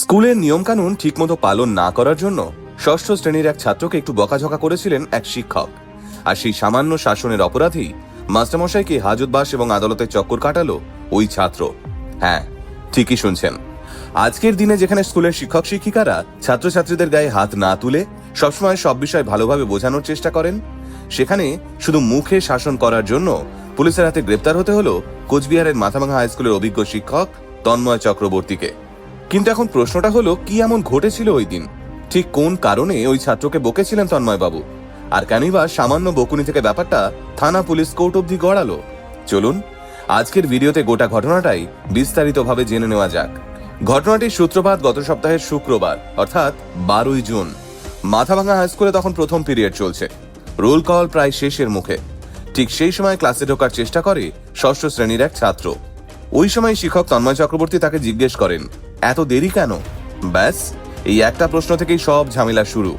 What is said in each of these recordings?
স্কুলের নিয়মকানুন ঠিকমতো পালন না করার জন্য ষষ্ঠ শ্রেণীর এক ছাত্রকে একটু বকাঝকা করেছিলেন এক শিক্ষক। আর সেই সামান্য শাসনের অপরাধী মাস্টারমশাইকে হাজতবাস এবং আদালতের চক্কর কাটালো ওই ছাত্র। হ্যাঁ, ঠিকই শুনছেন। আজকের দিনে যেখানে স্কুলের শিক্ষক শিক্ষিকারা ছাত্রছাত্রীদের গায়ে হাত না তুলে সবসময় সব বিষয় ভালোভাবে বোঝানোর চেষ্টা করেন, সেখানে শুধু মুখে শাসন করার জন্য পুলিশের হাতে গ্রেপ্তার হতে হলো কোচবিহারের মাথাভাঙা হাই স্কুলের অভিজ্ঞ শিক্ষক তন্ময় চক্রবর্তীকে। কিন্তু এখন প্রশ্নটা হলো, কি এমন ঘটেছিল ওই দিন? ঠিক কোন কারণে ওই ছাত্রকে বকেছিলেন তন্ময় বাবু? আর কেনই বা সামান্য বকুনি থেকে ব্যাপারটা থানা পুলিশ কোর্ট অব্দি গড়ালো? চলুন আজকের ভিডিওতে গোটা ঘটনাটাই বিস্তারিতভাবে জেনে নেওয়া যাক। ঘটনাটির সূত্রপাত গত সপ্তাহের শুক্রবার, অর্থাৎ 12ই জুন। মাথাভাঙা হাই স্কুলে তখন প্রথম পিরিয়ড চলছে, রোল কল প্রায় শেষের মুখে। ঠিক সেই সময় ক্লাসে ঢোকার চেষ্টা করে ষষ্ঠ শ্রেণীর এক ছাত্র। ওই সময় শিক্ষক তন্ময় চক্রবর্তী তাকে জিজ্ঞেস করেন, এত দেরি কেন? ব্যাস, এই একটা প্রশ্ন থেকেই সব ঝামেলা শুরু।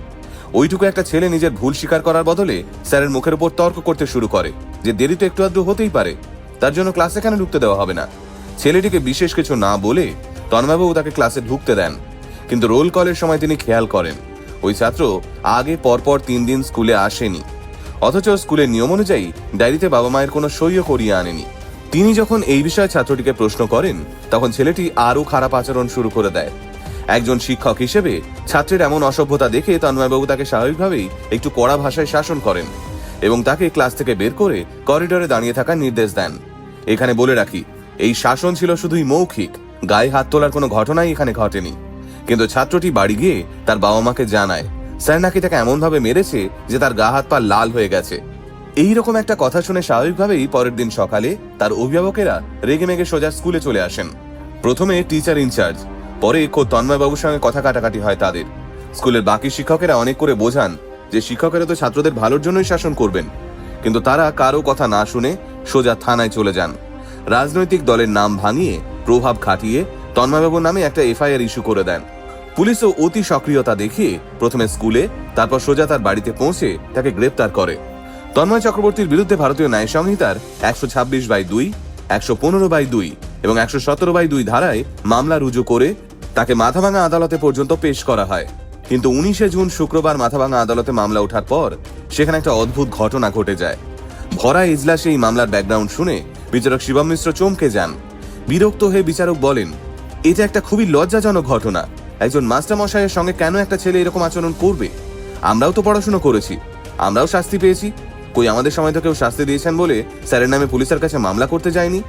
ওইটুকু একটা ছেলে নিজের ভুল স্বীকার করার বদলে স্যারের মুখের উপর তর্ক করতে শুরু করে যে দেরি তো একটু আধটু হতেই পারে, তার জন্য ক্লাসে কেন ঢুকতে দেওয়া হবে না। ছেলেটিকে বিশেষ কিছু না বলে তন্ময়বাবু তাকে ক্লাসে ঢুকতে দেন। কিন্তু রোল কলের সময় তিনি খেয়াল করেন ওই ছাত্র আগে পরপর 3 দিন স্কুলে আসেনি, অথচ স্কুলের নিয়ম অনুযায়ী ডায়েরিতে বাবা মায়ের কোনো সইও করিয়ে আনেনি। তিনি যখন এই বিষয়ে ছাত্রটিকে প্রশ্ন করেন, তখন ছেলেটি আরো খারাপ আচরণ শুরু করে দেয়। একজন শিক্ষক হিসেবে ছাত্রের এমন অসভ্যতা দেখে তন্ময়বাবু তাকে স্বাভাবিকভাবেই একটু কড়া ভাষায় শাসন করেন এবং তাকে ক্লাস থেকে বের করে করিডোরে দাঁড়িয়ে থাকার নির্দেশ দেন। এখানে বলে রাখি, এই শাসন ছিল শুধুই মৌখিক, গায়ে হাত তোলার কোনো ঘটনাই এখানে ঘটেনি। কিন্তু ছাত্রটি বাড়ি গিয়ে তার বাবা মাকে জানায় স্যার নাকি তাকে এমন ভাবে মেরেছে যে তার গা হাত পা লাল হয়ে গেছে। এইরকম একটা কথা শুনে স্বাভাবিকভাবেই পরের দিন সকালে তার অভিভাবকেরা রেগে মেগে সোজা স্কুলে চলে আসেন। প্রথমে টিচার ইনচার্জ, পরে খোদ তন্ময়বাবুর সঙ্গে কথা কাটাকাটি হয় তাদের। স্কুলের বাকি শিক্ষকেরা অনেক করে বোঝান যে শিক্ষকেরা তো ছাত্রদের ভালোর জন্যই শাসন করবেন, কিন্তু তারা কারো কথা না শুনে সোজা থানায় চলে যান। রাজনৈতিক দলের নাম ভাঙিয়ে প্রভাব খাটিয়ে তন্ময়বাবুর নামে একটা এফআইআর ইস্যু করে দেন। পুলিশও অতি সক্রিয়তা দেখিয়ে প্রথমে স্কুলে, তারপর সোজা তার বাড়িতে পৌঁছে তাকে গ্রেপ্তার করে। তন্ময় চক্রবর্তীর বিরুদ্ধে ভারতীয় ন্যায় সংহিতার 126/2, 115/2 এবং 117/2 ধারায় মামলা রুজু করে তাকে মাথাভাঙা আদালতে পর্যন্ত পেশ করা হয়। কিন্তু 19শে জুন শুক্রবার মাথাভাঙা আদালতে মামলা ওঠার পর সেখানে একটা অদ্ভুত ঘটনা ঘটে যায়। ভরা ইজলাসে এই মামলার ব্যাকগ্রাউন্ড শুনে বিচারক শিবম মিশ্র চমকে যান। বিরক্ত হয়ে বিচারক বলেন, এটা একটা খুবই লজ্জাজনক ঘটনা। একজন মাস্টারমশাইয়ের সঙ্গে কেন একটা ছেলে এরকম আচরণ করবে? আমরাও তো পড়াশোনা করেছি, আমরাও শাস্তি পেয়েছি। কই আমাদের সময় তো কেউ শাস্তি দিয়েছেন বলে স্যারের নামে পুলিশের কাছে মামলা করতে যায়নি।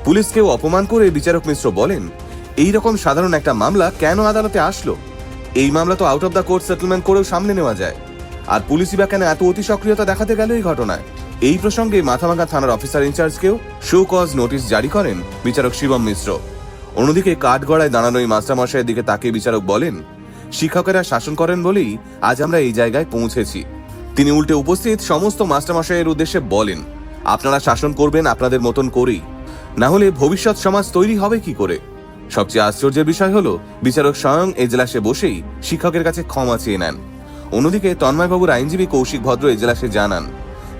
পুলিশকেও অপমান করে বিচারক মিশ্র বলেন, এইরকম সাধারণ একটা মামলা কেন আদালতে আসলো? এই মামলা তো out of the court settlement করেও সামনে নেওয়া যায়। আর পুলিশই বা কেন এত অতি সক্রিয়তা দেখাতে গেল এই ঘটনায়? এই প্রসঙ্গে মাথাভাঙা থানার অফিসার ইনচার্জকেও শো কজ নোটিশ জারি করেন বিচারক শিবম মিশ্র। অন্যদিকে কাঠগড়ায় দাঁড়ানো এই মাস্টারমশাইয়ের দিকে তাকিয়ে বিচারক বলেন, শিক্ষকেরা শাসন করেন বলেই আজ আমরা এই জায়গায় পৌঁছেছি। তিনি উল্টে উপস্থিত সমস্ত মাস্টারমশাইয়ের উদ্দেশ্যে বলেন, আপনারা শাসন করবেন আপনাদের মতন করেই, না হলে ভবিষ্যৎ সমাজ তৈরি হবে কি করে? সবচেয়ে আশ্চর্যের বিষয় হলো বিচারক স্বয়ং এজলাসে বসেই শিক্ষকের কাছে ক্ষমা চেয়ে নেন। অন্যদিকে তন্ময়বাবুর আইনজীবী কৌশিক ভদ্র এজলাসে জানান,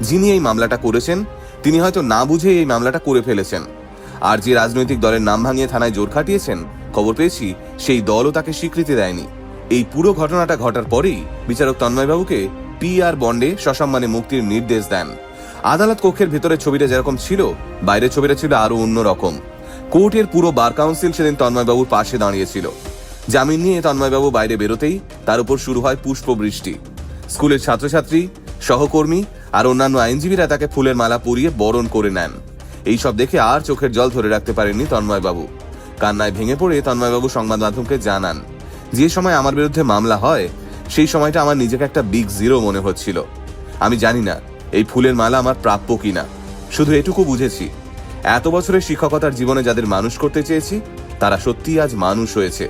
যিনি এই মামলাটা করেছেন তিনি হয়তো না বুঝে এই মামলাটা করে ফেলেছেন। আর যে রাজনৈতিক দলের নাম ভাঙিয়ে থানায় জোর খাটিয়েছেন, খবর পেয়েছি সেই দলও তাকে স্বীকৃতি দেয়নি। এই পুরো ঘটনাটা ঘটার পরেই বিচারক তন্ময়বাবুকে PR বন্ডে সসম্মানে মুক্তির নির্দেশ দেন। আদালত কক্ষের ভেতরে ছবিটা যেরকম ছিল, বাইরের ছবিটা ছিল আরো অন্যরকম। কোর্টের পুরো বার কাউন্সিল সেদিন তন্ময়বাবুর পাশে দাঁড়িয়েছিল। জামিন নিয়ে তন্ময়বাবু বাইরে বেরোতেই তার উপর শুরু হয় পুষ্পবৃষ্টি। স্কুলের ছাত্রছাত্রী, সহকর্মী আর অন্যান্য আইনজীবীরা তাকে ফুলের মালা পরিয়ে বরণ করে নেন। এইসব দেখে আর চোখের জল ধরে রাখতে পারেননি তন্ময়বাবু। কান্নায় ভেঙে পড়ে তন্ময়বাবু সংবাদ মাধ্যমকে জানান, যে সময় আমার বিরুদ্ধে মামলা হয় সেই সময়টা আমার নিজেকে একটা বিগ জিরো মনে হচ্ছিল। আমি জানি না এই ফুলের মালা আমার প্রাপ্য কিনা, শুধু এটুকু বুঝেছি এত বছরের শিক্ষকতার জীবনে যাদের মানুষ করতে চেয়েছি তারা সত্যিই আজ মানুষ হয়েছে।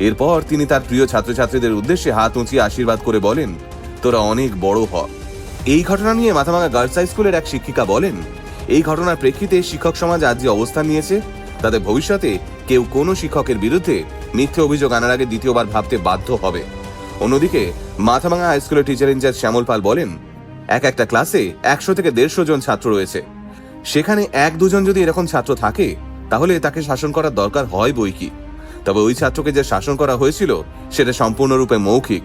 এরপর তিনি তার প্রিয় ছাত্রছাত্রীদের উদ্দেশ্যে হাত উঁচিয়ে আশীর্বাদ করে বলেন, তোরা অনেক বড় হ। এই ঘটনা নিয়ে মাথাভাঙা গার্লস হাই স্কুলের এক শিক্ষিকা বলেন, এই ঘটনার প্রেক্ষিতে শিক্ষক সমাজ আজ যে অবস্থান নিয়েছে তাতে ভবিষ্যতে কেউ কোনো শিক্ষকের বিরুদ্ধে মিথ্যে অভিযোগ আনার আগে দ্বিতীয়বার ভাবতে বাধ্য হবে। অন্যদিকে মাথাভাঙা হাই স্কুলের টিচার ইনচার্জ শ্যামল পাল বলেন, একটা ক্লাসে 100 থেকে 150 জন ছাত্র রয়েছে, সেখানে 1-2 জন যদি এরকম ছাত্র থাকে তাহলে তাকে শাসন করার দরকার হয় বই কি। তবে ওই ছাত্রকে যে শাসন করা হয়েছিল সেটা সম্পূর্ণরূপে মৌখিক,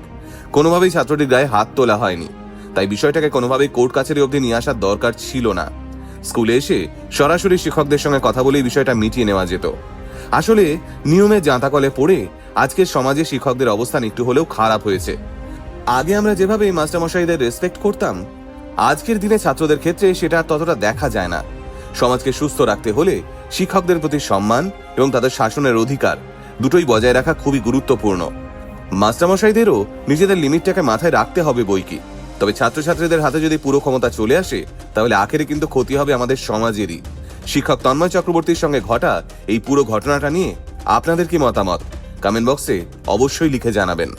কোনোভাবেই ছাত্রটির গায়ে হাত তোলা হয়নি। তাই বিষয়টাকে কোনোভাবেই কোর্ট কাছারি অবধি নিয়ে আসার দরকার ছিল না। স্কুলে এসে সরাসরি শিক্ষকদের সঙ্গে কথা বলে বিষয়টা মিটিয়ে নেওয়া যেত। আসলে নিয়মে জাঁতাকলে পড়ে আজকের সমাজে শিক্ষকদের অবস্থান একটু হলেও খারাপ হয়েছে। আগে আমরা যেভাবে এই মাস্টারমশাইদের রেসপেক্ট করতাম, আজকের দিনে ছাত্রদের ক্ষেত্রে সেটা আর ততটা দেখা যায় না। সমাজকে সুস্থ রাখতে হলে শিক্ষকদের প্রতি সম্মান এবং তাদের শাসনের অধিকার দুটোই বজায় রাখা খুবই গুরুত্বপূর্ণ। মাস্টারমশাইদেরও নিজেদের লিমিটটাকে মাথায় রাখতে হবে বইকি। তবে ছাত্রছাত্রীদের হাতে যদি পুরো ক্ষমতা চলে আসে, তাহলে আখেরে কিন্তু ক্ষতি হবে আমাদের সমাজেরই। শিক্ষক তন্ময় চক্রবর্তীর সঙ্গে ঘটা এই পুরো ঘটনাটা নিয়ে আপনাদের কি মতামত কমেন্ট বক্সে অবশ্যই লিখে জানাবেন।